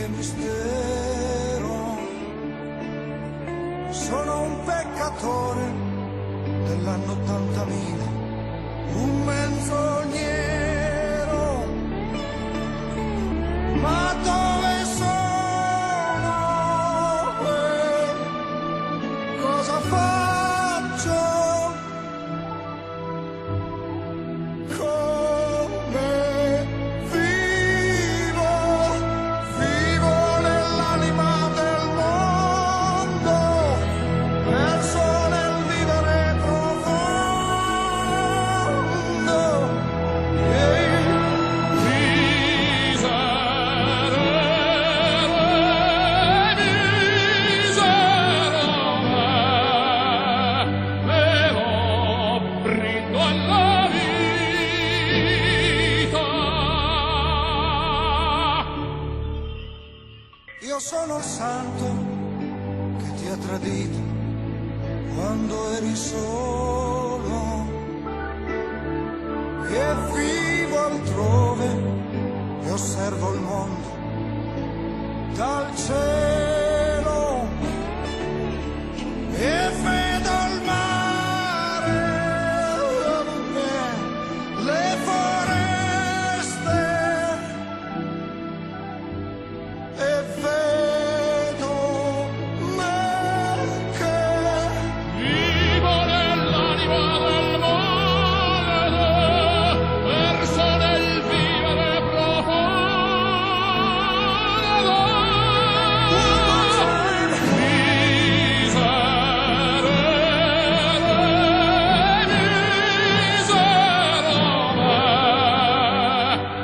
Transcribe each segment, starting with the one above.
che mistero. Sono un peccatore dell'anno 80.000, un menzognero. Ma dove sono? Cosa faccio? Come vivo? Vivo nell'anima del mondo, perso nel vivere profondo. Io sono il santo che ti ha tradito quando eri solo, e vivo altrove e osservo il mondo dal cielo e vedo il mare, le foreste e vedo me che Vivo nell'anima del mondo, perso nel vivere profondo.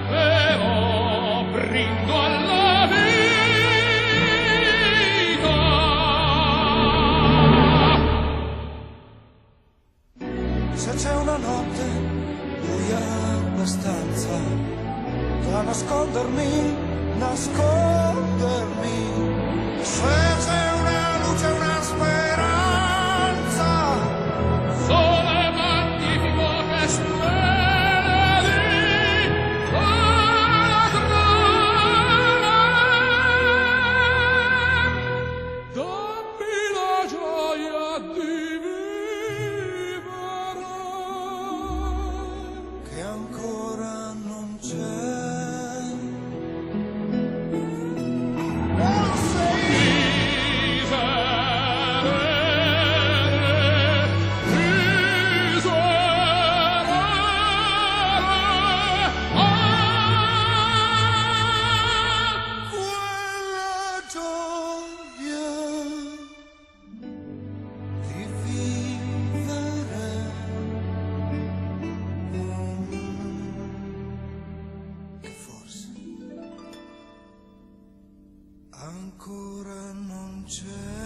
Miserere, brindo alla vita. se c'è una notte buia abbastanza da nascondermi, se c'è una luce, una speranza, Sole magnifico che splendi alla trama. Dammi la gioia di vivere. che ancora non c'è. Quella gioia di vivere, che forse ancora non c'è.